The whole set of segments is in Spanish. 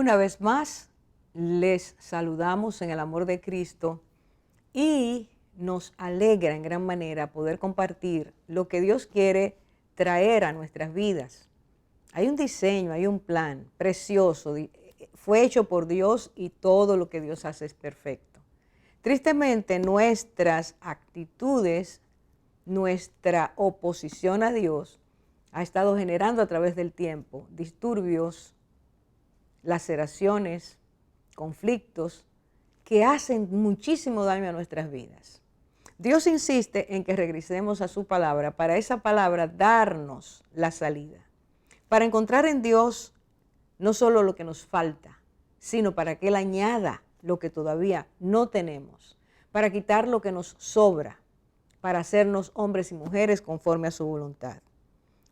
Una vez más, les saludamos en el amor de Cristo y nos alegra en gran manera poder compartir lo que Dios quiere traer a nuestras vidas. Hay un diseño, hay un plan precioso, fue hecho por Dios y todo lo que Dios hace es perfecto. Tristemente, nuestras actitudes, nuestra oposición a Dios ha estado generando a través del tiempo disturbios, laceraciones, conflictos que hacen muchísimo daño a nuestras vidas. Dios insiste en que regresemos a su palabra para esa palabra darnos la salida, para encontrar en Dios no solo lo que nos falta, sino para que Él añada lo que todavía no tenemos, para quitar lo que nos sobra, para hacernos hombres y mujeres conforme a su voluntad.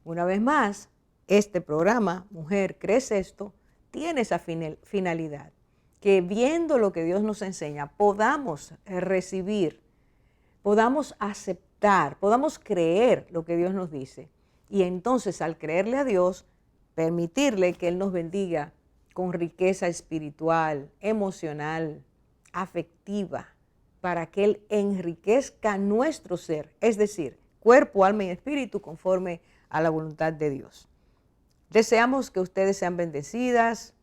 Una vez más, este programa, Mujer Crece Esto, tiene esa finalidad, que viendo lo que Dios nos enseña, podamos recibir, podamos aceptar, podamos creer lo que Dios nos dice. Y entonces, al creerle a Dios, permitirle que Él nos bendiga con riqueza espiritual, emocional, afectiva, para que Él enriquezca nuestro ser, es decir, cuerpo, alma y espíritu conforme a la voluntad de Dios. Deseamos que ustedes sean bendecidas,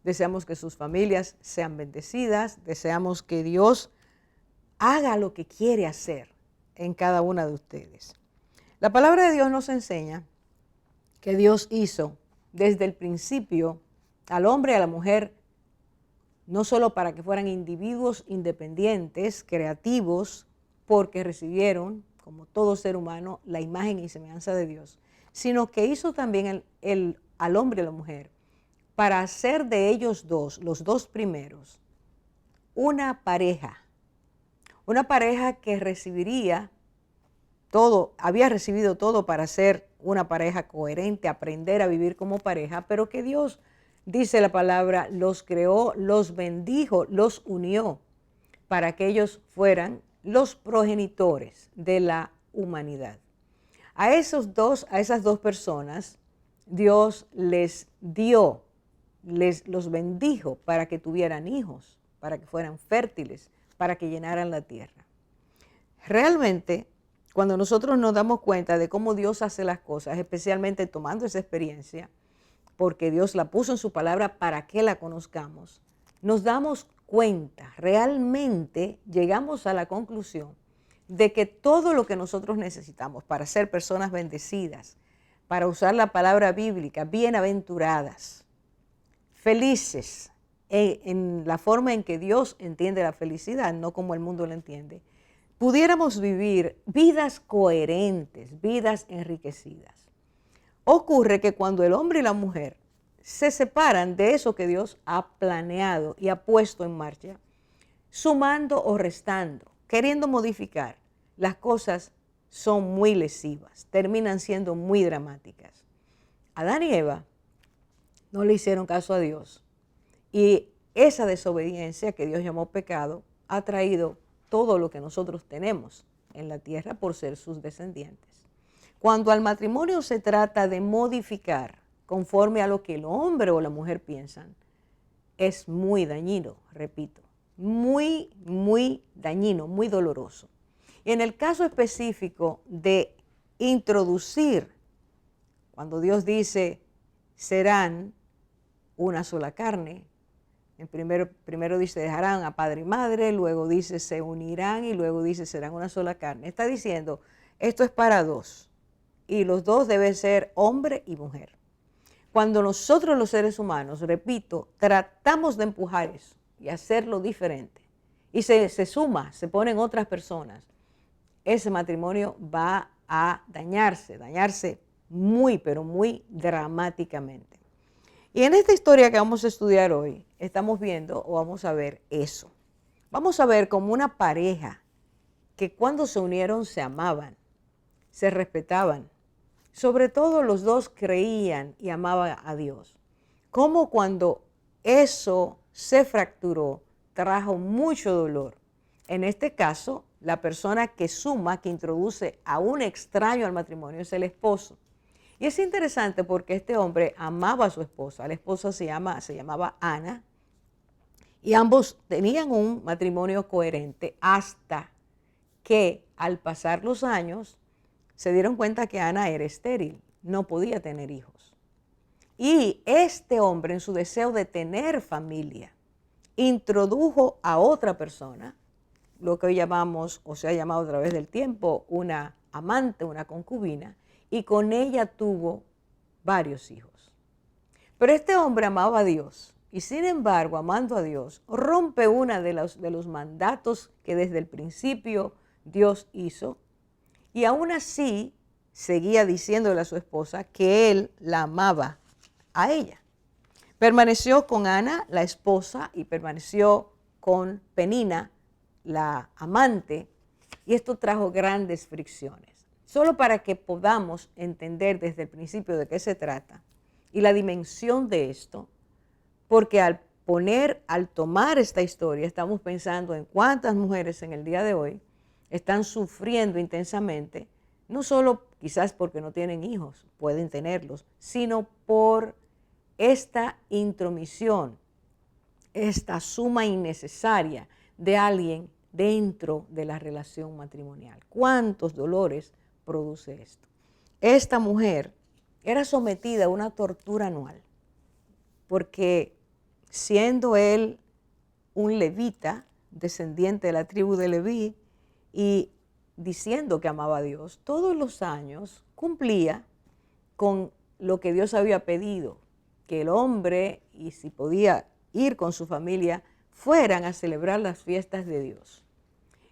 deseamos que sus familias sean bendecidas, deseamos que Dios haga lo que quiere hacer en cada una de ustedes. La palabra de Dios nos enseña que Dios hizo desde el principio al hombre y a la mujer no solo para que fueran individuos independientes, creativos, porque recibieron, como todo ser humano, la imagen y semejanza de Dios, sino que hizo también al hombre y a la mujer para hacer de ellos dos, los dos primeros, una pareja que recibiría todo, había recibido todo para ser una pareja coherente, aprender a vivir como pareja, pero que Dios, dice la palabra, los creó, los bendijo, los unió para que ellos fueran los progenitores de la humanidad. A esas dos personas, Dios les dio, los bendijo para que tuvieran hijos, para que fueran fértiles, para que llenaran la tierra. Realmente, cuando nosotros nos damos cuenta de cómo Dios hace las cosas, especialmente tomando esa experiencia, porque Dios la puso en su palabra para que la conozcamos, nos damos cuenta, realmente llegamos a la conclusión de que todo lo que nosotros necesitamos para ser personas bendecidas, para usar la palabra bíblica, bienaventuradas, felices, en la forma en que Dios entiende la felicidad, no como el mundo la entiende, pudiéramos vivir vidas coherentes, vidas enriquecidas. Ocurre que cuando el hombre y la mujer se separan de eso que Dios ha planeado y ha puesto en marcha, sumando o restando, queriendo modificar, las cosas son muy lesivas, terminan siendo muy dramáticas. Adán y Eva no le hicieron caso a Dios y esa desobediencia que Dios llamó pecado ha traído todo lo que nosotros tenemos en la tierra por ser sus descendientes. Cuando al matrimonio se trata de modificar conforme a lo que el hombre o la mujer piensan, es muy dañino, repito, muy, muy dañino, muy doloroso. Y en el caso específico de introducir, cuando Dios dice, serán una sola carne, primero dice, dejarán a padre y madre, luego dice, se unirán y luego dice, serán una sola carne. Está diciendo, esto es para dos y los dos deben ser hombre y mujer. Cuando nosotros los seres humanos, repito, tratamos de empujar eso y hacerlo diferente y se se ponen otras personas, ese matrimonio va a dañarse muy, pero muy dramáticamente. Y en esta historia que vamos a estudiar hoy, estamos viendo o vamos a ver eso. Vamos a ver como una pareja que cuando se unieron se amaban, se respetaban. Sobre todo los dos creían y amaban a Dios. Como cuando eso se fracturó, trajo mucho dolor. En este caso, la persona que suma, que introduce a un extraño al matrimonio es el esposo. Y es interesante porque este hombre amaba a su esposa. La esposa se llamaba Ana. Y ambos tenían un matrimonio coherente hasta que al pasar los años se dieron cuenta que Ana era estéril, no podía tener hijos. Y este hombre, en su deseo de tener familia, introdujo a otra persona, lo que hoy llamamos, o se ha llamado a través del tiempo, una amante, una concubina, y con ella tuvo varios hijos. Pero este hombre amaba a Dios y sin embargo, amando a Dios, rompe uno de los mandatos que desde el principio Dios hizo y aún así seguía diciéndole a su esposa que él la amaba a ella. Permaneció con Ana, la esposa, y permaneció con Penina, la amante, y esto trajo grandes fricciones. Solo para que podamos entender desde el principio de qué se trata y la dimensión de esto, porque al tomar esta historia, estamos pensando en cuántas mujeres en el día de hoy están sufriendo intensamente, no solo quizás porque no tienen hijos, pueden tenerlos, sino por esta intromisión, esta suma innecesaria de alguien dentro de la relación matrimonial. ¿Cuántos dolores produce esto? Esta mujer era sometida a una tortura anual porque siendo él un levita, descendiente de la tribu de Leví, y diciendo que amaba a Dios, todos los años cumplía con lo que Dios había pedido, que el hombre, y si podía ir con su familia, fueran a celebrar las fiestas de Dios.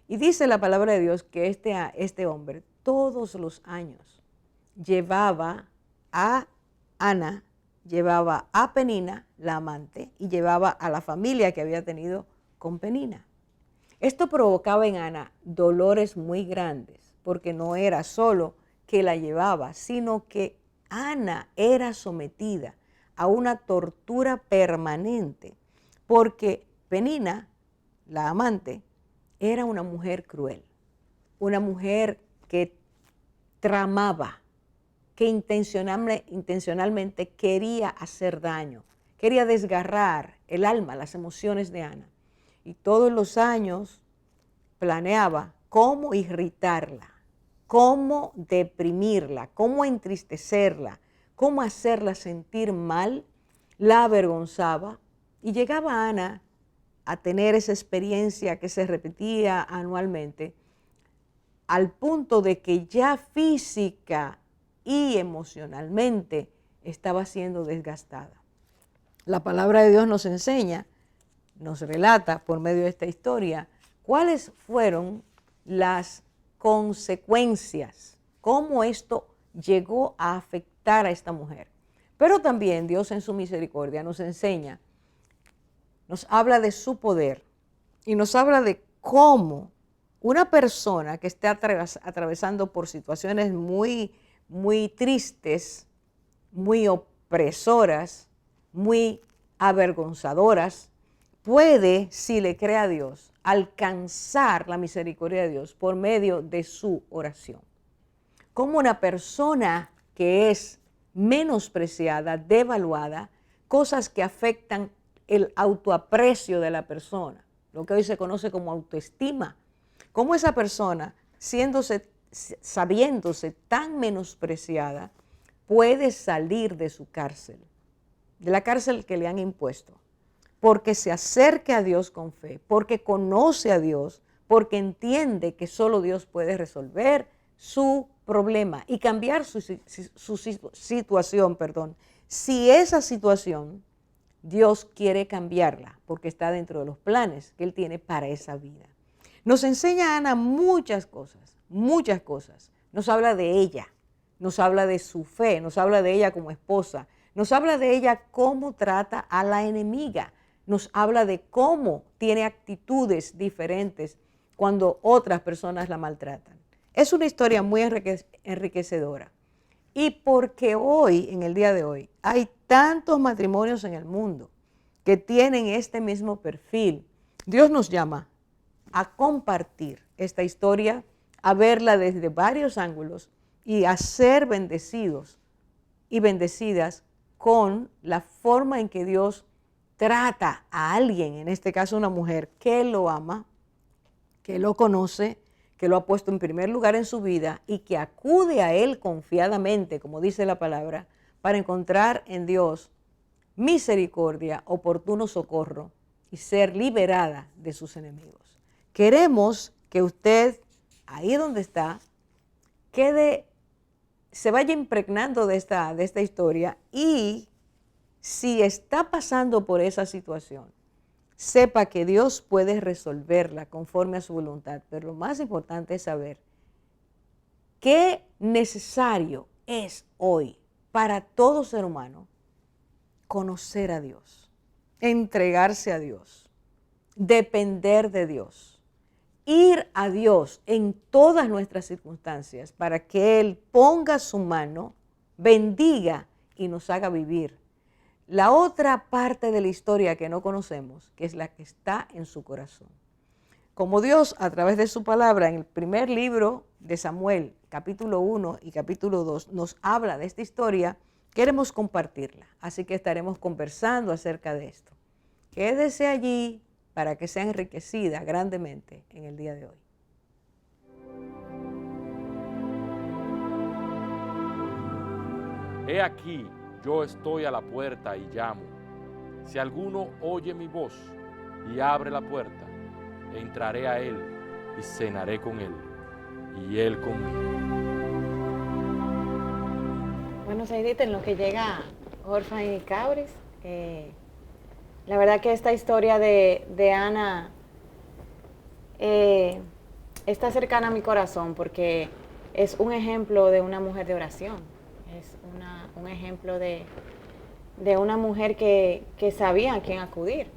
Y dice la palabra de Dios que este hombre todos los años llevaba a Ana, llevaba a Penina, la amante, y llevaba a la familia que había tenido con Penina. Esto provocaba en Ana dolores muy grandes, porque no era solo que la llevaba, sino que Ana era sometida a una tortura permanente, porque Penina, la amante, era una mujer cruel, una mujer que tramaba, que intencionalmente quería hacer daño, quería desgarrar el alma, las emociones de Ana. Y todos los años planeaba cómo irritarla, cómo deprimirla, cómo entristecerla, cómo hacerla sentir mal, la avergonzaba. Y llegaba Ana a tener esa experiencia que se repetía anualmente, al punto de que ya física y emocionalmente estaba siendo desgastada. La palabra de Dios nos enseña, nos relata por medio de esta historia, cuáles fueron las consecuencias, cómo esto llegó a afectar a esta mujer. Pero también Dios en su misericordia nos enseña, nos habla de su poder y nos habla de cómo una persona que esté atravesando por situaciones muy tristes, muy opresoras, muy avergonzadoras, puede, si le cree a Dios, alcanzar la misericordia de Dios por medio de su oración. Como una persona que es menospreciada, devaluada, cosas que afectan el autoaprecio de la persona, lo que hoy se conoce como autoestima, cómo esa persona, sabiéndose tan menospreciada, puede salir de su cárcel, de la cárcel que le han impuesto, porque se acerque a Dios con fe, porque conoce a Dios, porque entiende que solo Dios puede resolver su problema y cambiar su situación. Si esa situación Dios quiere cambiarla, porque está dentro de los planes que Él tiene para esa vida. Nos enseña Ana muchas cosas, muchas cosas. Nos habla de ella, nos habla de su fe, nos habla de ella como esposa, nos habla de ella cómo trata a la enemiga, nos habla de cómo tiene actitudes diferentes cuando otras personas la maltratan. Es una historia muy enriquecedora. Y porque hoy, en el día de hoy, hay tantos matrimonios en el mundo que tienen este mismo perfil, Dios nos llama a compartir esta historia, a verla desde varios ángulos y a ser bendecidos y bendecidas con la forma en que Dios trata a alguien, en este caso una mujer, que lo ama, que lo conoce, que lo ha puesto en primer lugar en su vida y que acude a Él confiadamente, como dice la palabra, para encontrar en Dios misericordia, oportuno socorro y ser liberada de sus enemigos. Queremos que usted, ahí donde está, se vaya impregnando de esta historia y si está pasando por esa situación, sepa que Dios puede resolverla conforme a su voluntad. Pero lo más importante es saber qué necesario es hoy para todo ser humano conocer a Dios, entregarse a Dios, depender de Dios, ir a Dios en todas nuestras circunstancias para que Él ponga su mano, bendiga y nos haga vivir la otra parte de la historia que no conocemos, que es la que está en su corazón. Como Dios, a través de su palabra, en el primer libro de Samuel, capítulo 1 y capítulo 2, nos habla de esta historia, queremos compartirla. Así que estaremos conversando acerca de esto. Quédese allí para que sea enriquecida grandemente en el día de hoy. He aquí, yo estoy a la puerta y llamo. Si alguno oye mi voz y abre la puerta, entraré a él y cenaré con él, y él conmigo. Bueno, Saidita, en lo que llega Orphan y Cauris, la verdad que esta historia de Ana está cercana a mi corazón porque es un ejemplo de una mujer de oración, es un ejemplo de una mujer que sabía a quién acudir.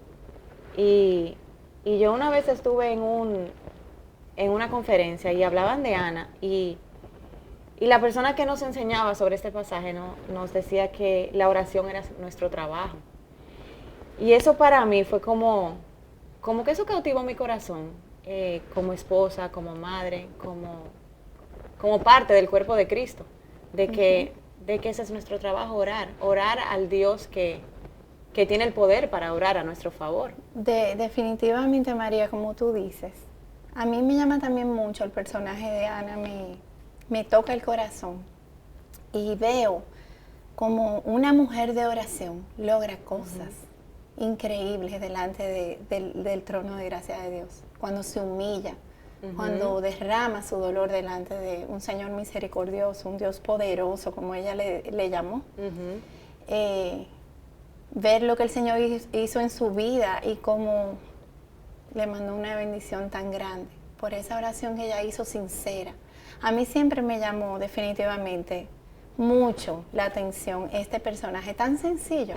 Y yo una vez estuve en una conferencia y hablaban de Ana y la persona que nos enseñaba sobre este pasaje nos decía que la oración era nuestro trabajo. Y eso para mí fue como que eso cautivó mi corazón, como esposa, como madre, como parte del cuerpo de Cristo, de que ese es nuestro trabajo, orar al Dios que tiene el poder para orar a nuestro favor. Definitivamente, María, como tú dices, a mí me llama también mucho el personaje de Ana, me toca el corazón y veo como una mujer de oración logra cosas increíbles delante del trono de gracia de Dios, cuando se humilla, cuando derrama su dolor delante de un Señor misericordioso, un Dios poderoso, como ella le llamó. Ver lo que el Señor hizo en su vida y cómo le mandó una bendición tan grande por esa oración que ella hizo sincera. A mí siempre me llamó definitivamente mucho la atención este personaje tan sencillo.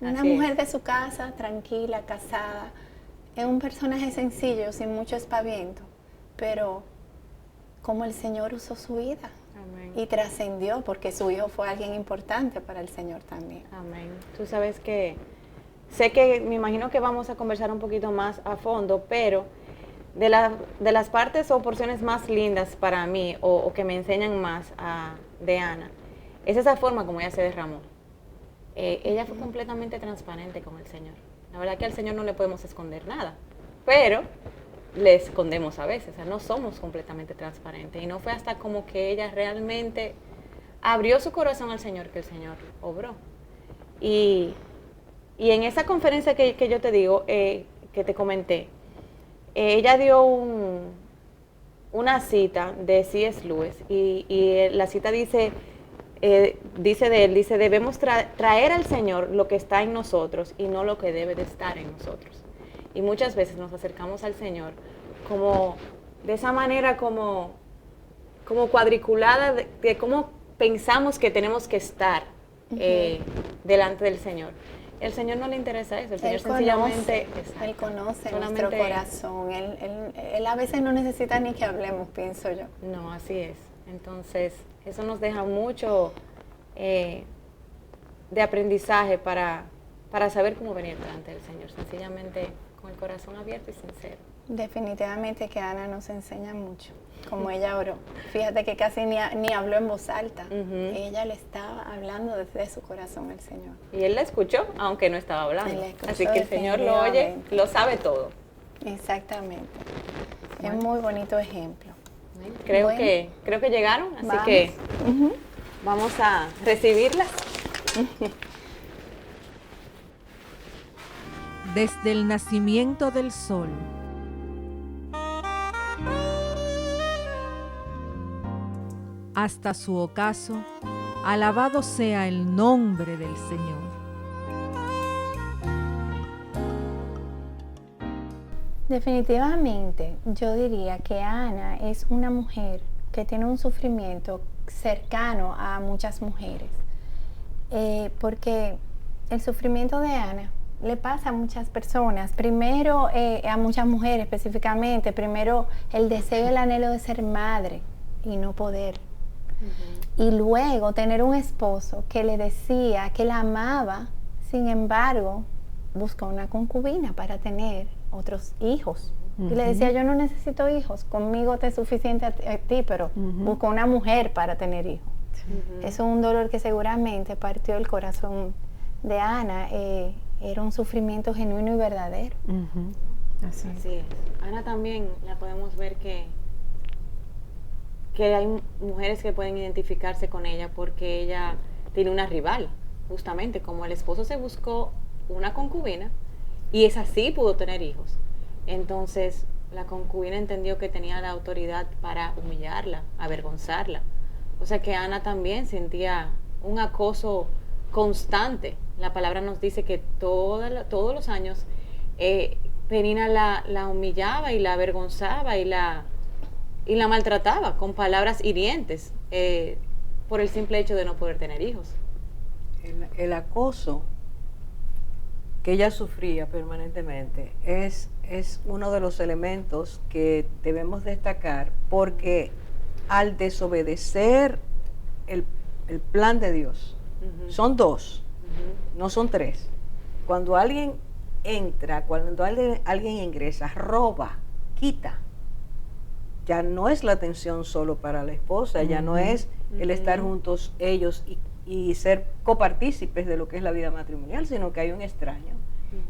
Una mujer de su casa, tranquila, casada. Es un personaje sencillo, sin mucho espaviento, pero como el Señor usó su vida. Amén. Y trascendió, porque su hijo fue alguien importante para el Señor también. Amén. Tú sabes que, me imagino que vamos a conversar un poquito más a fondo, pero de las partes o porciones más lindas para mí, o que me enseñan más de Ana, es esa forma como ella se derramó. Ella fue completamente transparente con el Señor. La verdad que al Señor no le podemos esconder nada, pero le escondemos a veces, o sea, no somos completamente transparentes. Y no fue hasta como que ella realmente abrió su corazón al Señor que el Señor obró. Y en esa conferencia que yo te digo, que te comenté, ella dio una cita de C.S. Lewis y la cita dice de él, debemos traer al Señor lo que está en nosotros y no lo que debe de estar en nosotros. Y muchas veces nos acercamos al Señor como de esa manera como cuadriculada, de cómo pensamos que tenemos que estar delante del Señor. El Señor no le interesa eso, el Señor sencillamente... Él conoce solamente nuestro corazón, él a veces no necesita ni que hablemos, pienso yo. No, así es. Entonces, eso nos deja mucho de aprendizaje para saber cómo venir delante del Señor, sencillamente con el corazón abierto y sincero. Definitivamente que Ana nos enseña mucho, como ella oró. Fíjate que casi ni habló en voz alta, ella le estaba hablando desde su corazón al Señor. Y él la escuchó, aunque no estaba hablando. Así que el Señor lo oye, lo sabe todo. Exactamente. Es muy bonito ejemplo. Creo que llegaron, así que vamos a recibirlas. Desde el nacimiento del sol hasta su ocaso, alabado sea el nombre del Señor. Definitivamente, yo diría que Ana es una mujer que tiene un sufrimiento cercano a muchas mujeres, porque el sufrimiento de Ana le pasa a muchas personas, primero a muchas mujeres específicamente, primero el deseo y el anhelo de ser madre y no poder. Y luego tener un esposo que le decía que la amaba, sin embargo, buscó una concubina para tener otros hijos. Y le decía, yo no necesito hijos, conmigo te es suficiente a ti, pero busco una mujer para tener hijos. Eso es un dolor que seguramente partió el corazón de Ana. Era un sufrimiento genuino y verdadero. Así es. Ana también la podemos ver que hay mujeres que pueden identificarse con ella porque ella tiene una rival, justamente como el esposo se buscó una concubina y esa sí pudo tener hijos. Entonces la concubina entendió que tenía la autoridad para humillarla, avergonzarla. O sea que Ana también sentía un acoso constante. La palabra nos dice que todos los años Penina la humillaba y la avergonzaba y la maltrataba con palabras hirientes por el simple hecho de no poder tener hijos. El acoso que ella sufría permanentemente es uno de los elementos que debemos destacar, porque al desobedecer el plan de Dios, son dos, no son tres. Cuando alguien entra, cuando alguien ingresa, roba, quita, ya no es la atención solo para la esposa, ya no es el estar juntos ellos y ser copartícipes de lo que es la vida matrimonial, sino que hay un extraño.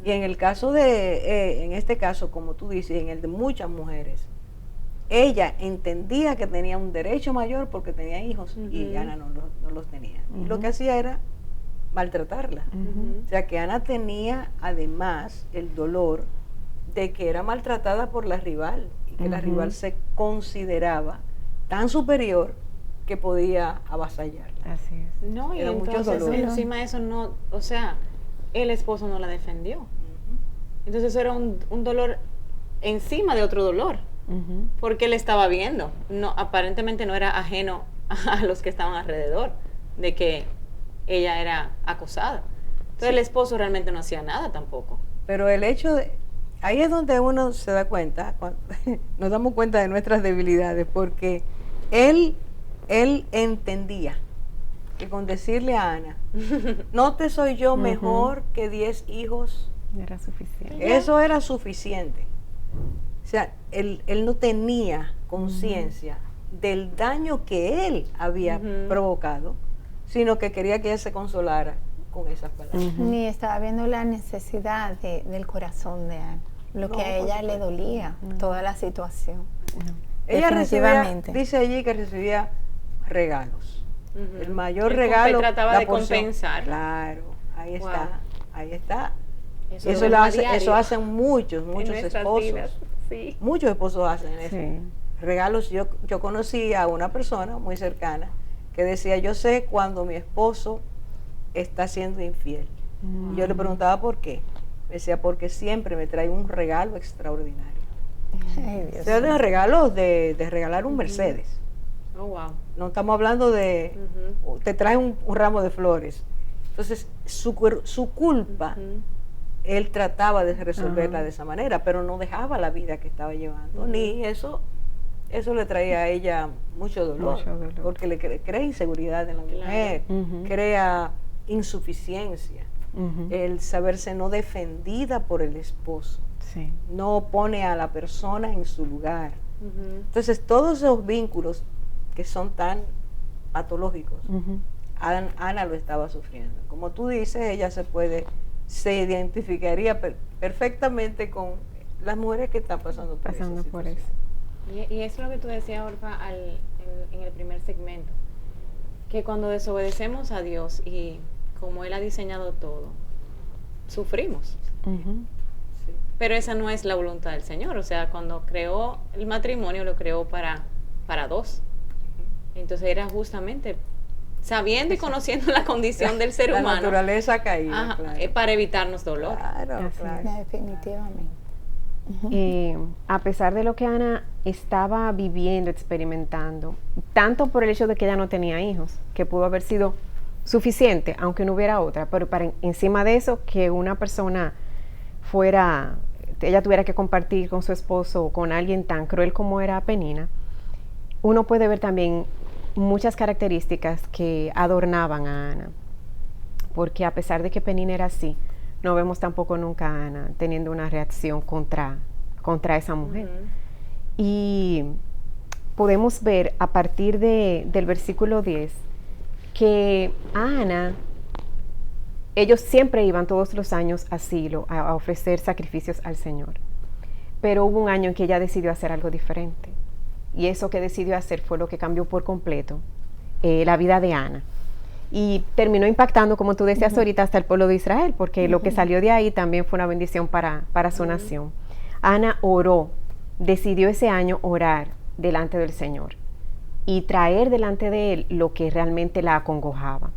Y en el caso en este caso, como tú dices, en el de muchas mujeres, ella entendía que tenía un derecho mayor porque tenía hijos y Ana no los tenía. Y lo que hacía era maltratarla. O sea que Ana tenía además el dolor de que era maltratada por la rival y que la rival se consideraba tan superior que podía avasallarla. Así es. No, y era entonces encima de eso no, o sea, el esposo no la defendió. Entonces eso era un dolor encima de otro dolor, porque él estaba viendo, no, aparentemente no era ajeno a los que estaban alrededor de que ella era acosada. Entonces el esposo realmente no hacía nada tampoco. Pero el hecho de, ahí es donde uno se da cuenta, nos damos cuenta de nuestras debilidades, porque él entendía que con decirle a Ana, no te soy yo mejor que 10 hijos, Era suficiente. eso era suficiente. O sea, él no tenía conciencia del daño que él había provocado, sino que quería que ella se consolara con esas palabras. Ni estaba viendo la necesidad del corazón de Ana, lo que a ella le dolía, toda la situación. Ella recibía, Definitivamente. dice allí que recibía regalos. El mayor Él regalo, trataba la de porción. compensar. Claro, ahí Wow. está, ahí está. Eso Eso hacen muchos esposos. Vidas. Sí. Muchos esposos hacen eso. Sí. Regalos, yo conocí a una persona muy cercana que decía, yo sé cuando mi esposo está siendo infiel. Y yo le preguntaba por qué. Me decía, porque siempre me trae un regalo extraordinario. Ay, Dios O sea, de regalos de regalar un Mercedes. Oh, wow. No estamos hablando de, te trae un ramo de flores. Entonces, su culpa, él trataba de resolverla de esa manera, pero no dejaba la vida que estaba llevando, ni eso le traía a ella mucho dolor. Porque le crea inseguridad en la mujer, crea insuficiencia, el saberse no defendida por el esposo, no pone a la persona en su lugar. Entonces, todos esos vínculos que son tan patológicos, Ana lo estaba sufriendo. Como tú dices, ella se identificaría perfectamente con las mujeres que están pasando por eso. Y eso es lo que tú decías, Orfa, en el primer segmento, que cuando desobedecemos a Dios y como Él ha diseñado todo, sufrimos. Sí. Pero esa no es la voluntad del Señor. O sea, cuando creó el matrimonio, lo creó para dos. Entonces era justamente sabiendo y conociendo la condición del ser humano. La naturaleza caída. Claro. Para evitarnos dolor. Claro. Definitivamente. A pesar de lo que Ana estaba viviendo, experimentando, tanto por el hecho de que ella no tenía hijos, que pudo haber sido suficiente, aunque no hubiera otra, pero encima de eso, que una persona ella tuviera que compartir con su esposo o con alguien tan cruel como era Penina, uno puede ver también muchas características que adornaban a Ana, porque a pesar de que Penina era así, no vemos tampoco nunca a Ana teniendo una reacción contra esa mujer. Y podemos ver a partir del versículo 10 que a Ana, ellos siempre iban todos los años a Silo a ofrecer sacrificios al Señor, pero hubo un año en que ella decidió hacer algo diferente, y eso que decidió hacer fue lo que cambió por completo la vida de Ana. Y terminó impactando, como tú decías ahorita, hasta el pueblo de Israel, porque lo que salió de ahí también fue una bendición para su nación. Ana oró, decidió ese año orar delante del Señor y traer delante de Él lo que realmente la acongojaba.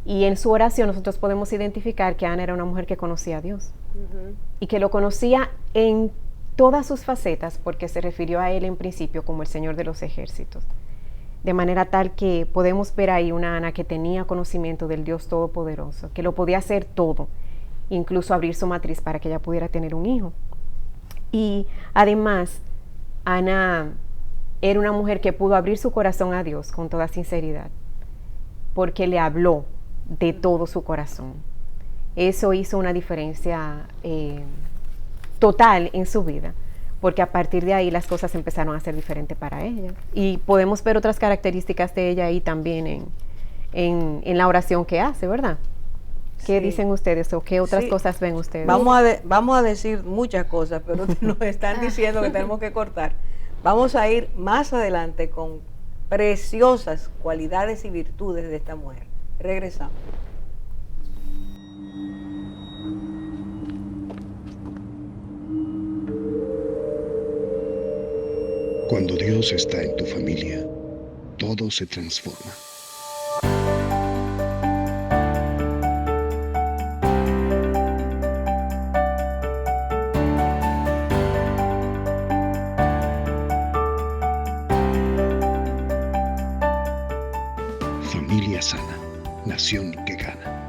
Y en su oración nosotros podemos identificar que Ana era una mujer que conocía a Dios y que lo conocía en todas sus facetas, porque se refirió a Él en principio como el Señor de los ejércitos. De manera tal que podemos ver ahí una Ana que tenía conocimiento del Dios Todopoderoso, que lo podía hacer todo, incluso abrir su matriz para que ella pudiera tener un hijo. Y además, Ana era una mujer que pudo abrir su corazón a Dios con toda sinceridad, porque le habló de todo su corazón. Eso hizo una diferencia total en su vida, porque a partir de ahí las cosas empezaron a ser diferentes para ella. Y podemos ver otras características de ella ahí también en la oración que hace, ¿verdad? ¿Qué dicen ustedes o qué otras cosas ven ustedes? Vamos a decir muchas cosas, pero nos están diciendo que tenemos que cortar. Vamos a ir más adelante con preciosas cualidades y virtudes de esta mujer. Regresamos. Cuando Dios está en tu familia, todo se transforma. Familia sana, nación que gana.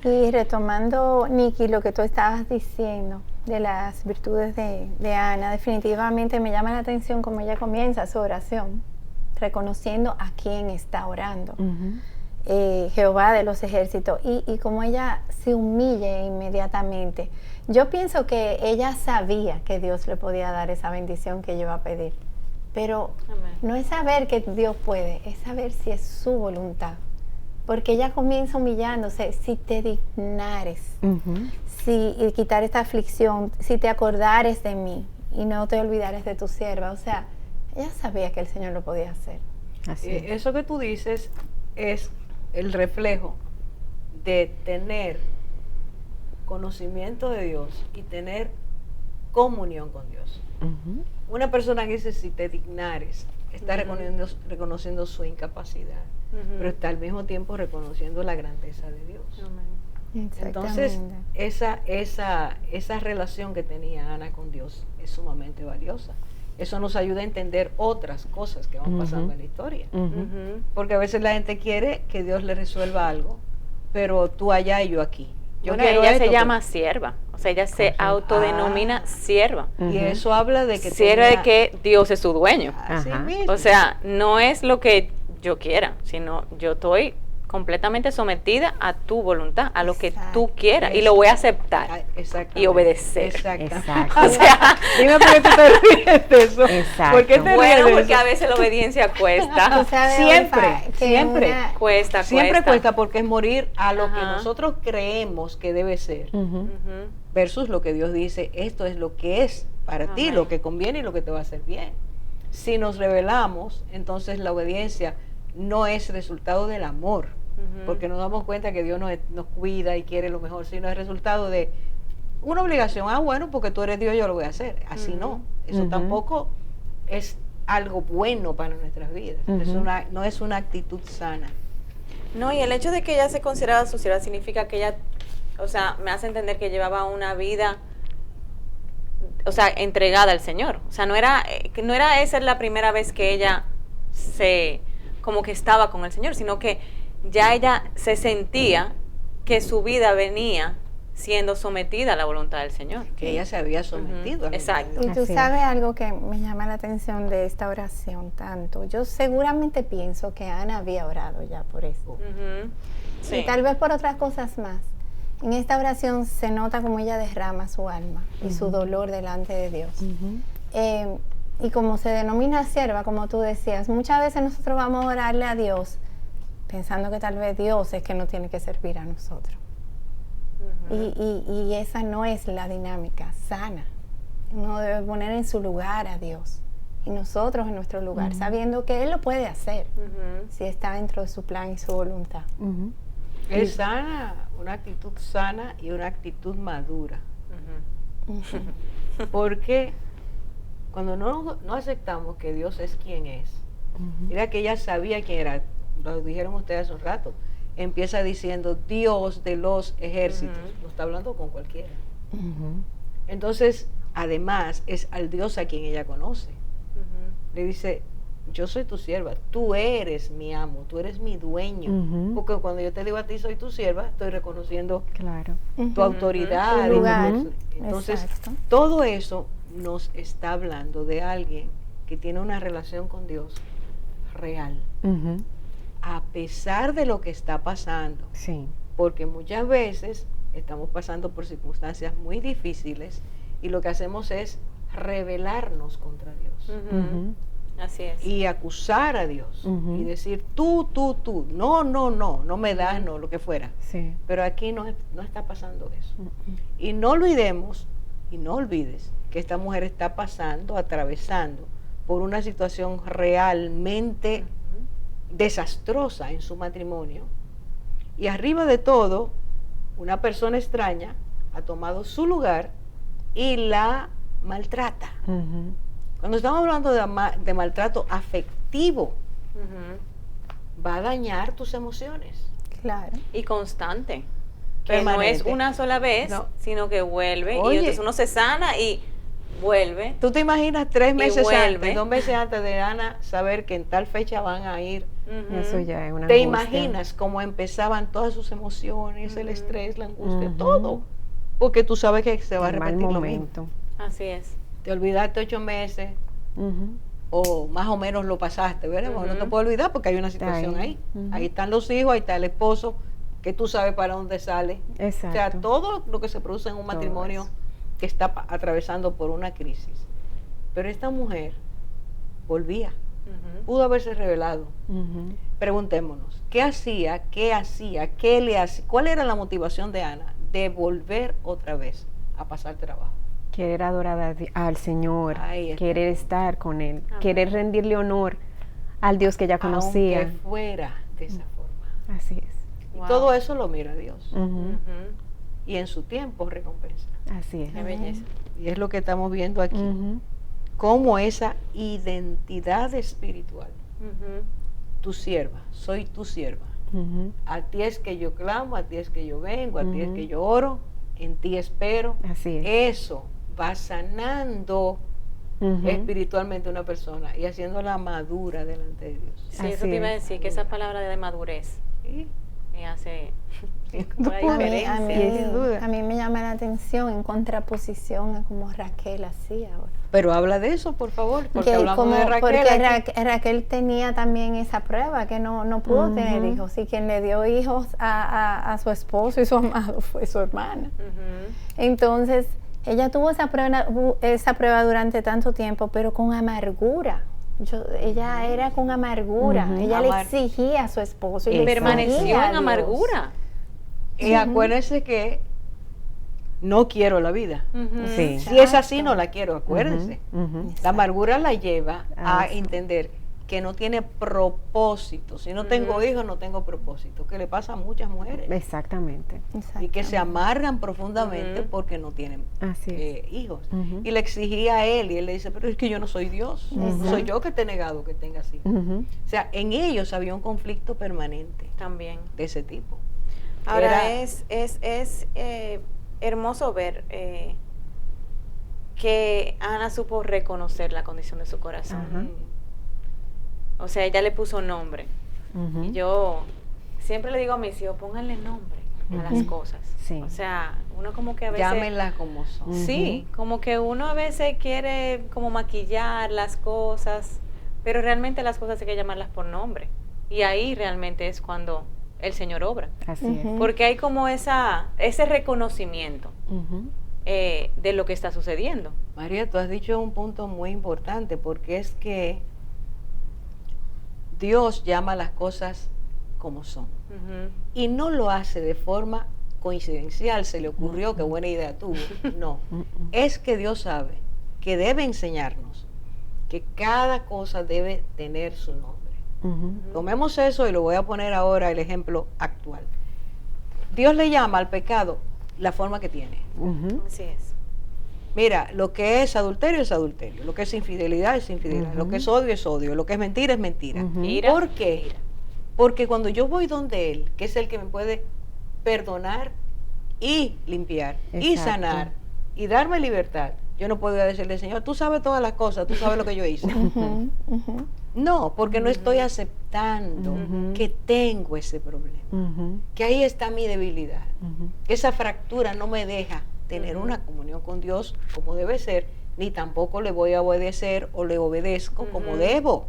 Y retomando, Nikki, lo que tú estabas diciendo de las virtudes de Ana, definitivamente me llama la atención cómo ella comienza su oración, reconociendo a quién está orando, Jehová de los ejércitos, y cómo ella se humilla inmediatamente. Yo pienso que ella sabía que Dios le podía dar esa bendición que ella iba a pedir, pero no es saber que Dios puede, es saber si es su voluntad. Porque ella comienza humillándose: si te dignares, y quitar esta aflicción, si te acordares de mí y no te olvidares de tu sierva. O sea, ella sabía que el Señor lo podía hacer. Así es. Eso que tú dices es el reflejo de tener conocimiento de Dios y tener comunión con Dios. Una persona que dice si te dignares, está reconociendo su incapacidad, pero está al mismo tiempo reconociendo la grandeza de Dios. Entonces, esa relación que tenía Ana con Dios es sumamente valiosa. eso nos ayuda a entender otras cosas que van pasando en la historia. Porque a veces la gente quiere que Dios le resuelva algo, pero tú allá y yo aquí. Yo Bueno, quiero ella esto, se llama sierva, o sea, ella se autodenomina sierva. y eso habla de que Sierva de que Dios es su dueño. así Ajá. mismo. O sea, no es lo que yo quiera, sino yo estoy completamente sometida a tu voluntad, a lo que tú quieras, y lo voy a aceptar y obedecer. Exacto. Exacto. O sea, Dime por qué tú te ríes de eso. Exacto. ¿Por qué te bueno, ríes de porque eso? a veces la obediencia cuesta. Tú sabes, Siempre, Olfa, que siempre. una- Cuesta. Siempre cuesta porque es morir a lo que Ajá. nosotros creemos que debe ser Ujú. Ujú. versus lo que Dios dice, esto es lo que es para ti, Amén. lo que conviene y lo que te va a hacer bien. Si nos rebelamos, entonces la obediencia no es resultado del amor, Ujú. porque nos damos cuenta que Dios nos cuida y quiere lo mejor, sino es resultado de una obligación. Ah, bueno, porque tú eres Dios, yo lo voy a hacer. Así no. Eso Ujú. tampoco es algo bueno para nuestras vidas. Ujú. No es una actitud sana. No, y el hecho de que ella se consideraba su sierva significa que ella, o sea, me hace entender que llevaba una vida, o sea, entregada al Señor. O sea, no era esa la primera vez que ella como que estaba con el Señor, sino que ya ella se sentía que su vida venía siendo sometida a la voluntad del Señor. Que ella se había sometido a la Exacto. voluntad Y de tú Así es. sabes algo que me llama la atención de esta oración tanto. Yo seguramente pienso que Ana había orado ya por eso. Ujú. Sí. Y tal vez por otras cosas más. En esta oración se nota como ella derrama su alma y su dolor delante de Dios. Y como se denomina sierva, como tú decías, muchas veces nosotros vamos a orarle a Dios pensando que tal vez Dios es que nos tiene que servir a nosotros. Y esa no es la dinámica sana. Uno debe poner en su lugar a Dios y nosotros en nuestro lugar, sabiendo que Él lo puede hacer Ujú. si está dentro de su plan y su voluntad. Ujú. Es sana, una actitud sana y una actitud madura. Porque cuando no aceptamos que Dios es quien es, mira que ella sabía quién era, lo dijeron ustedes hace un rato, empieza diciendo Dios de los ejércitos, no está hablando con cualquiera. Ujú. Entonces, además, es al Dios a quien ella conoce. Ujú. Le dice, yo soy tu sierva, tú eres mi amo, tú eres mi dueño. Ujú. Porque cuando yo te digo a ti soy tu sierva, estoy reconociendo Claro. tu autoridad. Tu y lugar. Entonces, Exacto. todo eso nos está hablando de alguien que tiene una relación con Dios real, Ujú. a pesar de lo que está pasando. Sí. Porque muchas veces estamos pasando por circunstancias muy difíciles y lo que hacemos es rebelarnos contra Dios Ujú. Ujú. Así es. y acusar a Dios Ujú. y decir tú, no me das, no, lo que fuera. Sí. Pero aquí no está pasando eso. Y no olvidemos, y no olvides, que esta mujer está pasando, atravesando por una situación realmente desastrosa en su matrimonio. Y arriba de todo, una persona extraña ha tomado su lugar y la maltrata. Ujú. Cuando estamos hablando de maltrato afectivo, Ujú. va a dañar tus emociones. Claro. Y constante. Que no Permanente. es una sola vez, No. sino que vuelve. Oye. Y entonces uno se sana y vuelve. ¿Tú te imaginas 3 meses vuelve. antes, 2 meses antes de Ana saber que en tal fecha van a ir? Ujú. Eso ya es una ¿Te angustia. imaginas cómo empezaban todas sus emociones, el estrés, la angustia, Ujú. todo? Porque tú sabes que se va a Un mal repetir lo mismo. momento. Así es. Te olvidaste 8 meses Ujú. o más o menos lo pasaste, ¿verdad? Bueno, no te Ujú. puedo olvidar porque hay una situación ahí. ahí. Ujú. Ahí están los hijos, ahí está el esposo, que tú sabes para dónde sale. Exacto. O sea, todo lo que se produce en un Todo matrimonio eso. que está atravesando por una crisis. Pero esta mujer volvía, Ujú. pudo haberse revelado. Ujú. Preguntémonos, ¿qué hacía? ¿Qué le hacía? ¿Cuál era la motivación de Ana de volver otra vez a pasar trabajo? Querer adorar al Señor, Ahí está. querer estar con Él, Amén. querer rendirle honor al Dios que ya conocía. Aunque fuera de esa forma. Así es. Y Wow. todo eso lo mira Dios. Ujú. Ujú. Y en su tiempo recompensa. Así es. Qué belleza. Y es lo que estamos viendo aquí. Ujú. Cómo esa identidad espiritual. Ujú. Tu sierva, soy tu sierva. Ujú. A ti es que yo clamo, a ti es que yo vengo, a ti es Ujú. que yo oro, en ti espero. Así es. Eso va sanando Ujú. espiritualmente una persona y haciéndola madura delante de Dios. Sí, eso Así te iba a es. decir, que esa palabra de madurez ¿Sí? hace una A mí, diferencia. Sin duda. a mí me llama la atención en contraposición a como Raquel hacía ahora. Pero habla de eso, por favor, porque Que hablamos como- de Raquel. porque aquí. Raquel tenía también esa prueba, que no pudo tener hijos, y quien le dio hijos a su esposo y su amado fue su hermana. Ujú. Entonces, ella tuvo esa prueba durante tanto tiempo, pero con amargura. Ella era con amargura, Ujú. ella Amar- le exigía a su esposo y le Exacto. Permaneció exigía a en Dios. amargura. Y acuérdense que no quiero la vida. Ujú. Sí. Si es así, no la quiero, acuérdense. Ujú. La amargura la lleva a Ah, sí. entender que no tiene propósito. Si no tengo hijos, no tengo propósito. Que le pasa a muchas mujeres. Exactamente. Y que se Exactamente. amargan profundamente Ujú. porque no tienen Así es. hijos. Ujú. Y le exigía a él y él le dice, pero es que yo no soy Dios. Ujú. Soy yo que te he negado que tengas hijos. Ujú. O sea, en ellos había un conflicto permanente También. de ese tipo. Ahora Era- es hermoso ver que Ana supo reconocer la condición de su corazón. Ajá. O sea, ella le puso nombre. Ujú. Y yo siempre le digo a mis hijos, pónganle nombre a las Ujú. cosas. Sí. O sea, uno como que a veces... Llámenlas como son. Sí, como que uno a veces quiere como maquillar las cosas, pero realmente las cosas hay que llamarlas por nombre. Y ahí realmente es cuando el Señor obra. Así Ujú. es. Porque hay como ese reconocimiento Ujú. de lo que está sucediendo. María, tú has dicho un punto muy importante porque es que Dios llama las cosas como son Ujú. y no lo hace de forma coincidencial, se le ocurrió, qué buena idea tuvo. No, es que Dios sabe que debe enseñarnos que cada cosa debe tener su nombre. Ujú. Tomemos eso y lo voy a poner ahora el ejemplo actual. Dios le llama al pecado la forma que tiene. Ujú. Así es. Mira, lo que es adulterio, lo que es infidelidad es infidelidad, lo que es odio, lo que es mentira es mentira. Ujú. Ira, ¿Por qué? Porque cuando yo voy donde Él, que es el que me puede perdonar y limpiar y Exacto. sanar y darme libertad, yo no puedo decirle, Señor, tú sabes todas las cosas, tú sabes lo que yo hice. Ujú, ujú. No, porque no estoy aceptando que tengo ese problema, Ujú. que ahí está mi debilidad, Ujú. que esa fractura no me deja tener una comunión con Dios como debe ser, ni tampoco le voy a obedecer o le obedezco como debo,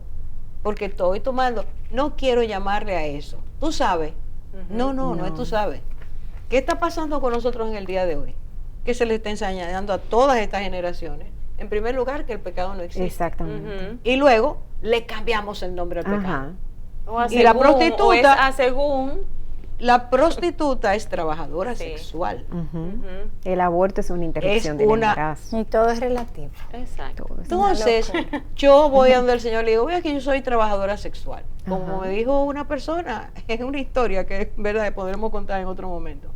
porque estoy tomando, no quiero llamarle a eso, tú sabes, no es tú sabes. ¿Qué está pasando con nosotros en el día de hoy? Que se le está enseñando a todas estas generaciones, en primer lugar, que el pecado no existe. Exactamente. Ujú. Y luego le cambiamos el nombre al pecado. Ajá. O a Y la según, o es prostituta- a según. La prostituta es trabajadora Sí. sexual. Ujú. Ujú. El aborto es una interrupción Es del una- embarazo. Y todo es relativo. Exacto. Todo es- Entonces, yo voy a donde el Señor le digo, vea que yo soy trabajadora sexual. Como Ajá. me dijo una persona, es una historia que es verdad, podremos contar en otro momento.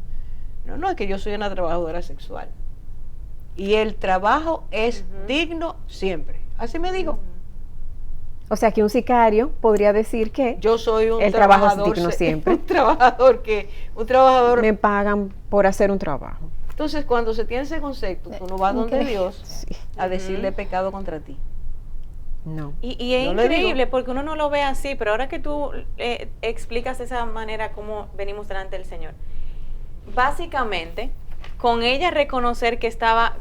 No, es que yo soy una trabajadora sexual. Y el trabajo es digno siempre. Así me dijo. O sea que un sicario podría decir que Yo soy un El trabajo es trabajador digno se- siempre. un trabajador. me pagan por hacer un trabajo. Entonces, cuando se tiene ese concepto, tú no vas donde Increíble. Dios Sí. a decirle pecado contra ti. No. Y es Yo le digo. increíble porque uno no lo ve así, pero ahora que tú explicas de esa manera cómo venimos delante del Señor, básicamente, con ella reconocer que estaba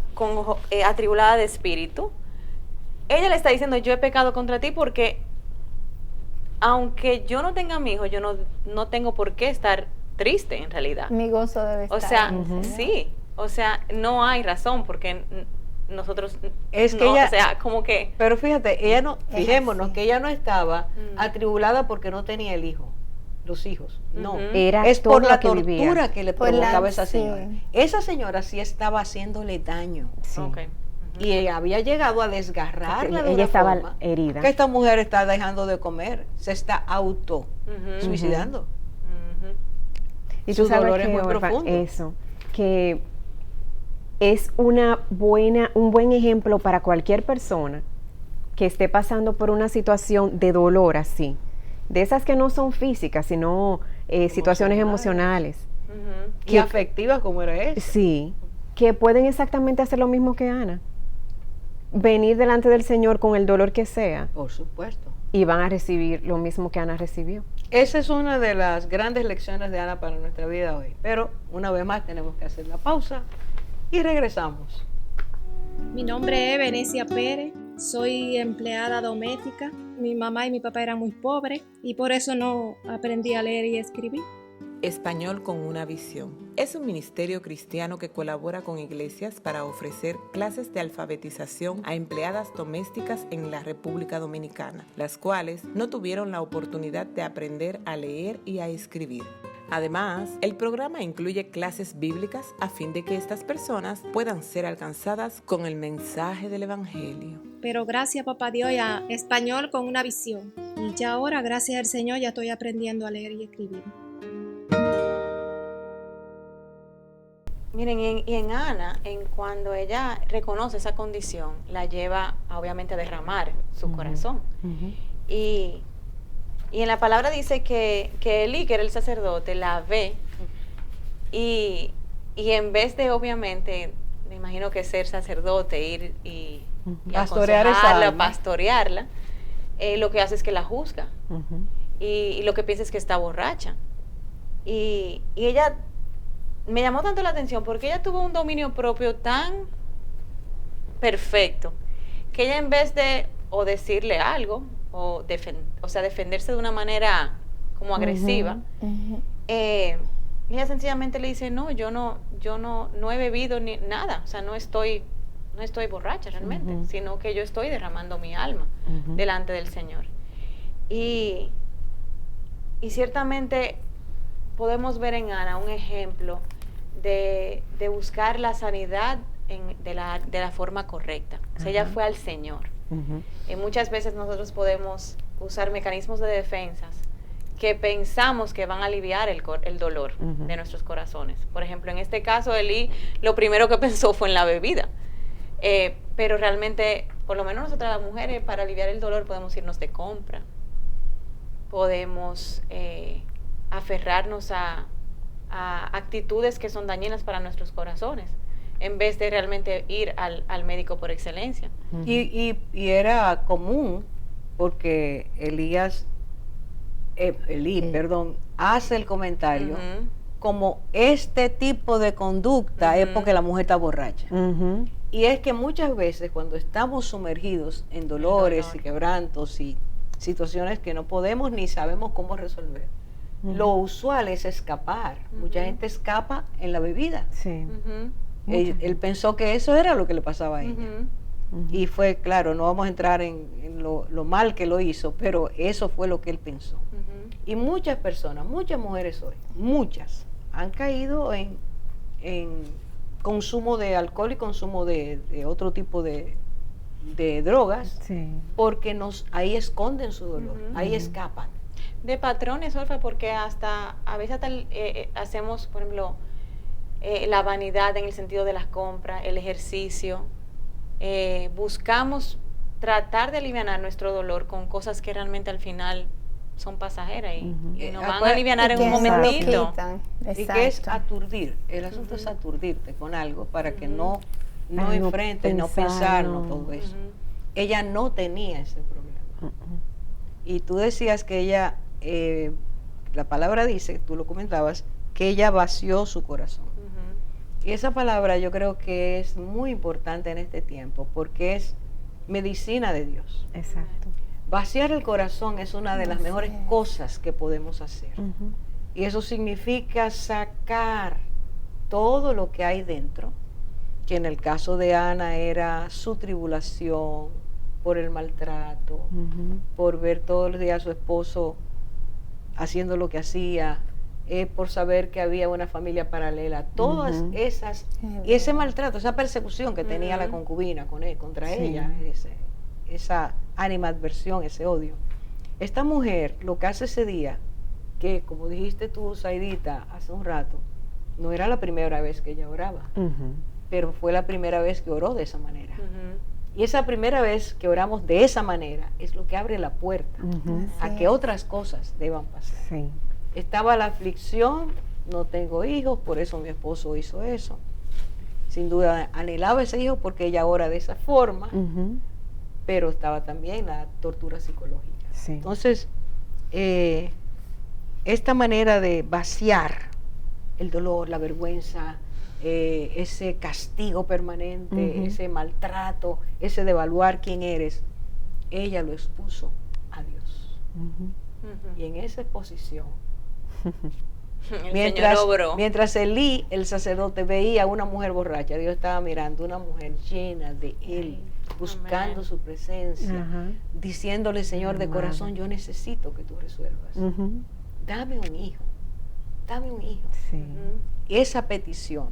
atribulada de espíritu, ella le está diciendo, yo he pecado contra ti porque aunque yo no tenga a mi hijo, yo no tengo por qué estar triste en realidad. Mi gozo debe estar. O sea, en el Señor. sí, o sea, no hay razón porque nosotros, Es que no, ella- o sea, como que... Pero fíjate, ella no, Es fijémonos así. que ella no estaba Mm. atribulada porque no tenía el hijo, los hijos. No. Ujú. Era Es todo por la lo que vivía. tortura que le Por la- provocaba esa sí. señora. Esa señora sí estaba haciéndole daño. Sí. Ok. Y ella había llegado a desgarrarla de Ella una estaba forma herida. que esta mujer está dejando de comer, se está auto Ujú. suicidando. Ujú. Y Su tú sabes dolor es que, muy Orfa, profundo. eso, que es un buen ejemplo para cualquier persona que esté pasando por una situación de dolor así, de esas que no son físicas, sino situaciones emocionales. Ujú. Y Que- afectiva como era esa. Sí, que pueden exactamente hacer lo mismo que Ana. venir delante del Señor con el dolor que sea Por supuesto. y van a recibir lo mismo que Ana recibió. Esa es una de las grandes lecciones de Ana para nuestra vida hoy. Pero una vez más tenemos que hacer la pausa y regresamos. Mi nombre es Venecia Pérez, soy empleada doméstica. Mi mamá y mi papá eran muy pobres y por eso no aprendí a leer y escribir. Español con una visión. Es un ministerio cristiano que colabora con iglesias para ofrecer clases de alfabetización a empleadas domésticas en la República Dominicana, las cuales no tuvieron la oportunidad de aprender a leer y a escribir. Además, el programa incluye clases bíblicas a fin de que estas personas puedan ser alcanzadas con el mensaje del Evangelio. Pero gracias papá Dios a Español con una visión. Y ya ahora, gracias al Señor, ya estoy aprendiendo a leer y escribir. Miren, y en Ana, cuando ella reconoce esa condición, la lleva obviamente a derramar su corazón. Y en la palabra dice que Elí, que era el sacerdote, la ve y en vez de obviamente, me imagino que ser sacerdote, ir y Pastorear esa alma. pastorearla, lo que hace es que la juzga y lo que piensa es que está borracha. Y ella me llamó tanto la atención porque ella tuvo un dominio propio tan perfecto que ella, en vez de o decirle algo o defenderse de una manera como agresiva, ella sencillamente le dice, no, yo no he bebido ni nada, o sea, no estoy borracha realmente, sino que yo estoy derramando mi alma delante del Señor. Y ciertamente podemos ver en Ana un ejemplo de buscar la sanidad de la forma correcta. O sea, ella fue al Señor. Muchas veces nosotros podemos usar mecanismos de defensas que pensamos que van a aliviar el dolor de nuestros corazones. Por ejemplo, en este caso, Elí lo primero que pensó fue en la bebida. Pero realmente, por lo menos nosotras las mujeres, para aliviar el dolor podemos irnos de compra. Podemos aferrarnos a actitudes que son dañinas para nuestros corazones, en vez de realmente ir al médico por excelencia. Y era común porque Elí, hace el comentario como este tipo de conducta es porque la mujer está borracha. Y es que muchas veces cuando estamos sumergidos en dolores y quebrantos y situaciones que no podemos ni sabemos cómo resolver, lo usual es escapar. Mucha gente escapa en la bebida. Él pensó que eso era lo que le pasaba a ella. Y fue, claro, no vamos a entrar en lo mal que lo hizo, pero eso fue lo que él pensó. Y muchas personas, muchas mujeres hoy, muchas, han caído en consumo de alcohol y consumo de otro tipo de drogas, porque ahí esconden su dolor, ahí escapan. De patrones, Olfa, porque hasta a veces hacemos, por ejemplo, la vanidad en el sentido de las compras, el ejercicio. Buscamos tratar de aliviar nuestro dolor con cosas que realmente al final son pasajeras y nos van a aliviar en un momentito. Y que es aturdir. El asunto es aturdirte con algo para que no enfrentes, no pensar, no todo eso. Ella no tenía ese problema. Y tú decías que ella, la palabra dice, tú lo comentabas, que ella vació su corazón. Y esa palabra yo creo que es muy importante en este tiempo porque es medicina de Dios. Exacto. Vaciar el corazón es una de las mejores cosas que podemos hacer. Y eso significa sacar todo lo que hay dentro, que en el caso de Ana era su tribulación por el maltrato, por ver todos los días a su esposo haciendo lo que hacía, por saber que había una familia paralela, todas esas, y ese maltrato, esa persecución que tenía la concubina contra ella, esa animadversión, ese odio. Esta mujer lo que hace ese día, que como dijiste tú, Saidita, hace un rato, no era la primera vez que ella oraba, pero fue la primera vez que oró de esa manera. Y esa primera vez que oramos de esa manera es lo que abre la puerta a que otras cosas deban pasar. Estaba la aflicción, no tengo hijos, por eso mi esposo hizo eso. sin duda anhelaba ese hijo porque ella ora de esa forma, Ujú. pero estaba también la tortura psicológica. Sí. Entonces, esta manera de vaciar el dolor, la vergüenza, ese castigo permanente, Ujú. ese maltrato, ese devaluar quién eres, ella lo expuso a Dios. Ujú. Y en esa exposición, El Señor obró. mientras Elí, el sacerdote, veía a una mujer borracha, Dios estaba mirando una mujer llena de Él, buscando Amén. su presencia, Ajá. diciéndole, Señor, de Amado. corazón, yo necesito que tú resuelvas. Ujú. Dame un hijo, dame un hijo. Sí. Esa petición,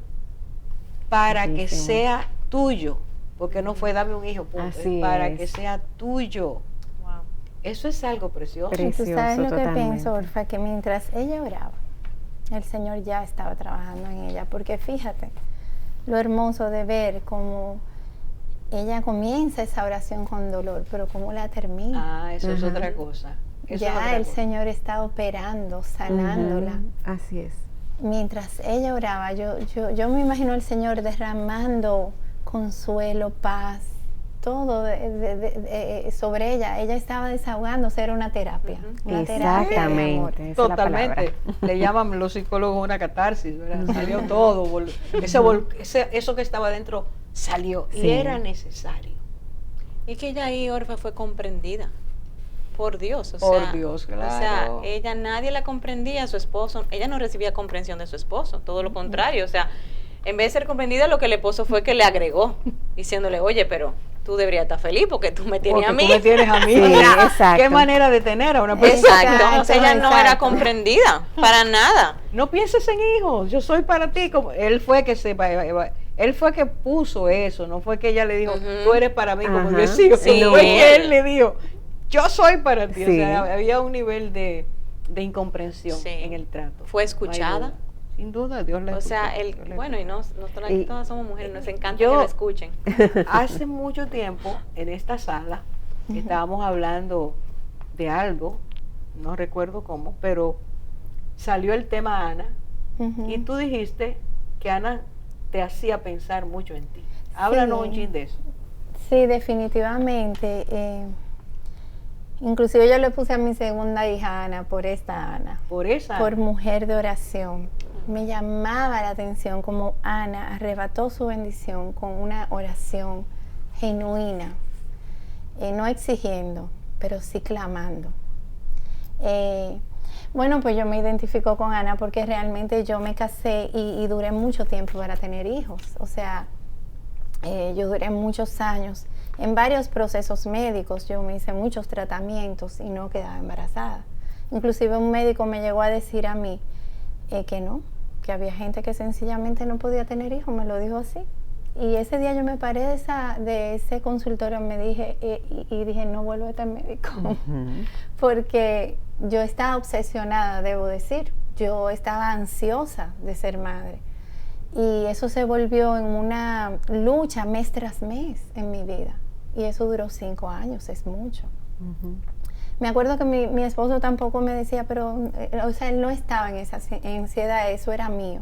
para que Bellísimo. sea tuyo, porque no fue dame un hijo, punto, Así es para es. que sea tuyo. Wow. Eso es algo precioso. Y tú sabes lo que totalmente. pienso, Orfa, que mientras ella oraba, el Señor ya estaba trabajando en ella, porque fíjate lo hermoso de ver cómo ella comienza esa oración con dolor, pero cómo la termina. Ah, eso es Ajá. otra cosa. Eso es Ya otra el cosa. Señor está operando, sanándola. Ujú. Así es. Mientras ella oraba, yo me imagino al Señor derramando consuelo, paz, todo sobre ella. Ella estaba desahogándose, era una terapia. Una terapia de amor. Exactamente. Esa es la Totalmente. palabra. Le llaman los psicólogos una catarsis, ¿verdad? Salió todo. Eso que estaba dentro salió. Sí. Y era necesario. Y que ella ahí, Orfa, fue comprendida por Dios. O Por sea, Dios, O sea, claro. ella, nadie la comprendía, a su esposo, ella no recibía comprensión de su esposo, todo lo contrario. O sea, en vez de ser comprendida, lo que el esposo fue que le agregó, diciéndole, oye, pero tú deberías estar feliz porque tú me tienes Porque a mí. tú me tienes a mí. Sí, Mira, exacto. qué manera de tener a una persona. Exacto, o sea, ella no era Exacto. comprendida, para nada. No pienses en hijos, yo soy para ti. Como él fue que él fue que puso eso, no fue que ella le dijo, Ujú. tú eres para mí, como Ajá. yo decía, Sí. fue que él le dijo, yo soy para ti. O Sí. sea, había un nivel de incomprensión Sí. en el trato. Fue No hay escuchada. duda. Sin duda, Dios la O sea, escuchó, Dios la bueno, y escuchó. nosotras Y- todas somos mujeres, nos encanta Yo- que lo escuchen. Hace mucho tiempo, en esta sala, estábamos hablando de algo, no recuerdo cómo, pero salió el tema Ana, Ujú. y tú dijiste que Ana te hacía pensar mucho en ti. Háblanos Sí. un chin de eso. Sí, definitivamente. Inclusive yo le puse a mi segunda hija Ana por esta Ana, Por esa. por mujer de oración. Me llamaba la atención como Ana arrebató su bendición con una oración genuina, no exigiendo, pero sí clamando. Bueno, pues yo me identifico con Ana porque realmente yo me casé y duré mucho tiempo para tener hijos. O sea, yo duré muchos años en varios procesos médicos. Yo me hice muchos tratamientos y no quedaba embarazada. Inclusive un médico me llegó a decir a mí que no, que había gente que sencillamente no podía tener hijos. Me lo dijo así. Y ese día yo me paré de ese consultorio me dije, y dije, no vuelvo a estar médico. Porque yo estaba obsesionada, debo decir. Yo estaba ansiosa de ser madre. Y eso se volvió en una lucha mes tras mes en mi vida. Y eso duró 5 años, es mucho. Me acuerdo que mi esposo tampoco me decía, pero, o sea, él no estaba en esa ansiedad, eso era mío.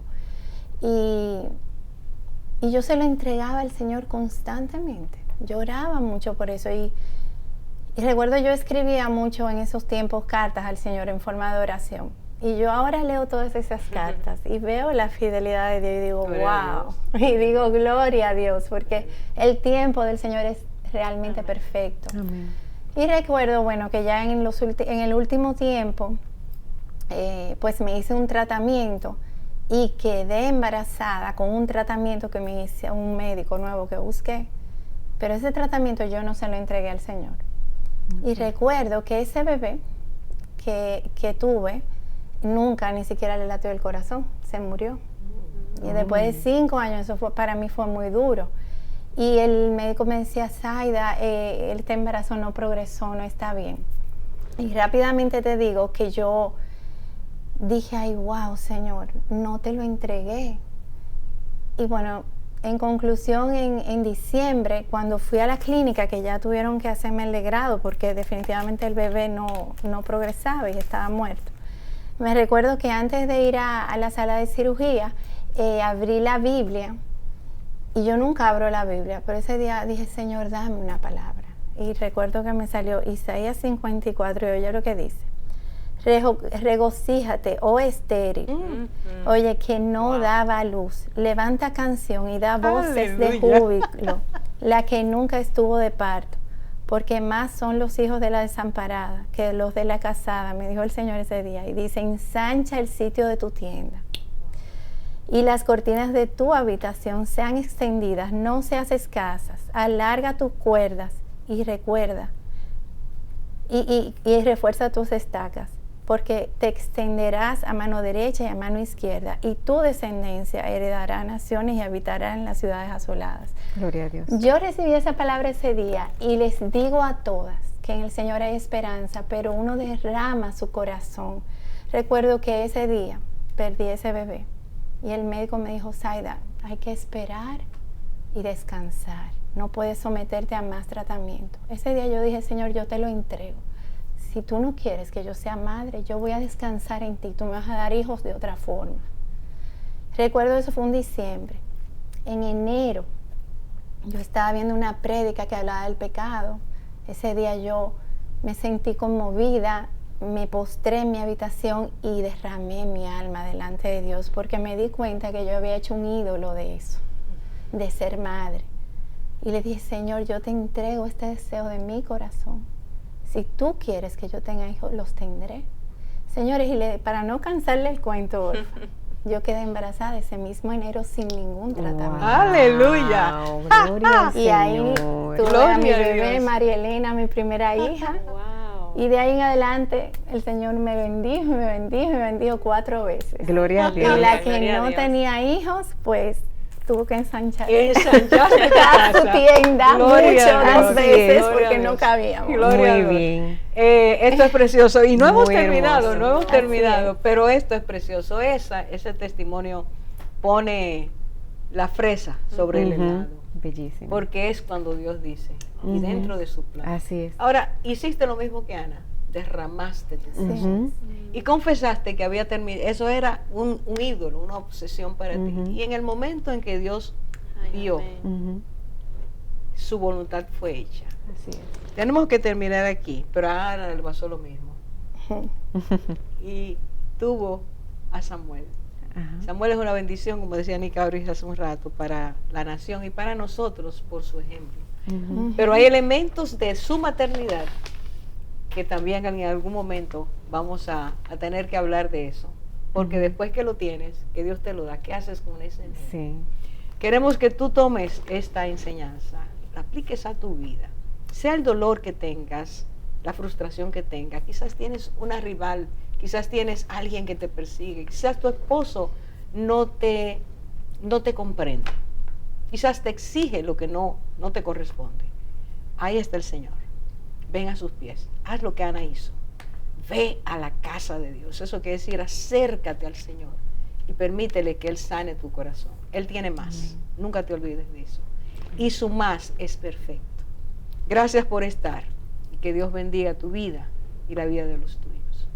Y yo se lo entregaba al Señor constantemente. Lloraba mucho por eso. Y recuerdo yo escribía mucho en esos tiempos cartas al Señor en forma de oración. Y yo ahora leo todas esas cartas y veo la fidelidad de Dios y digo, Gloria a wow. Y digo, gloria a Dios, porque el tiempo del Señor es realmente perfecto. Amén. Y recuerdo, bueno, que ya en el último tiempo, pues me hice un tratamiento y quedé embarazada con un tratamiento que me hizo un médico nuevo que busqué. Pero ese tratamiento yo no se lo entregué al Señor. Y recuerdo que ese bebé que tuve, nunca ni siquiera le latió el corazón, se murió. Y después de 5 años, eso para mí fue muy duro. Y el médico me decía, Zaida, este embarazo no progresó, no está bien. Y rápidamente te digo que yo dije, ay, wow, Señor, no te lo entregué. Y bueno, en conclusión, en diciembre, cuando fui a la clínica, que ya tuvieron que hacerme el legrado, porque definitivamente el bebé no progresaba y estaba muerto. Me recuerdo que antes de ir a la sala de cirugía, abrí la Biblia Y yo nunca abro la Biblia, pero ese día dije, Señor, dame una palabra. Y recuerdo que me salió Isaías 54 y oye lo que dice. Regocíjate, oh estéril, oye, que no daba luz. Levanta canción y da voces de júbilo, la que nunca estuvo de parto. Porque más son los hijos de la desamparada que los de la casada, me dijo el Señor ese día. Y dice, ensancha el sitio de tu tienda. Y las cortinas de tu habitación sean extendidas, no seas escasas. Alarga tus cuerdas y recuerda. Y refuerza tus estacas. Porque te extenderás a mano derecha y a mano izquierda, y tu descendencia heredará naciones y habitará en las ciudades asoladas. Gloria a Dios. Yo recibí esa palabra ese día y les digo a todas que en el Señor hay esperanza, pero uno derrama su corazón. Recuerdo que ese día perdí ese bebé y el médico me dijo, Zaida, hay que esperar y descansar. No puedes someterte a más tratamiento. Ese día yo dije, Señor, yo te lo entrego. Si tú no quieres que yo sea madre, yo voy a descansar en ti. Tú me vas a dar hijos de otra forma. Recuerdo eso fue un diciembre. En enero, yo estaba viendo una prédica que hablaba del pecado. Ese día yo me sentí conmovida, me postré en mi habitación y derramé mi alma delante de Dios porque me di cuenta que yo había hecho un ídolo de eso, de ser madre. Y le dije, Señor, yo te entrego este deseo de mi corazón. Si tú quieres que yo tenga hijos, los tendré. Señores, para no cansarle el cuento, yo quedé embarazada ese mismo enero sin ningún tratamiento. Wow. ¡Aleluya! Gloria al Y ahí Señor. tuve a mi bebé, María Elena, mi primera hija. Wow. Y de ahí en adelante, el Señor me bendijo, me bendijo, me bendijo 4 veces. Gloria a Dios. Y la que Gloria a no Dios. tenía hijos, pues tuvo que ensanchar Ensanchaste su tienda Gloria a dos Dios. veces Gloria a porque Dios. no cabíamos. Gloria a Muy Dios. bien. Esto es precioso y no hemos Muy terminado, hermoso. no hemos Así terminado, es. pero esto es precioso. Ese testimonio pone la fresa sobre el Ujú. helado, Bellísimo. porque es cuando Dios dice y Ujú. dentro de su plan. Así es. Ahora, hiciste lo mismo que Ana, derramaste tu corazón. Ujú. Y confesaste que había terminado, eso era un ídolo, una obsesión para Ujú. ti. Y en el momento en que Dios Ay, vio, amén. Ujú. su voluntad fue hecha. Así es. Tenemos que terminar aquí, pero a Ana le pasó lo mismo. Y tuvo a Samuel. Ajá. Samuel es una bendición, como decía Nica Auris hace un rato, para la nación y para nosotros por su ejemplo. Ujú. Pero hay elementos de su maternidad que también en algún momento vamos a tener que hablar de eso. Porque después que lo tienes, que Dios te lo da, ¿qué haces con ese niño? Sí. Queremos que tú tomes esta enseñanza, la apliques a tu vida. Sea el dolor que tengas, la frustración que tengas, quizás tienes una rival, quizás tienes alguien que te persigue, quizás tu esposo no te comprende, quizás te exige lo que no te corresponde. Ahí está el Señor. Ven a sus pies, haz lo que Ana hizo. Ve a la casa de Dios. Eso quiere decir, acércate al Señor y permítele que Él sane tu corazón. Él tiene más. Nunca te olvides de eso. Y su más es perfecto. Gracias por estar y que Dios bendiga tu vida y la vida de los tuyos.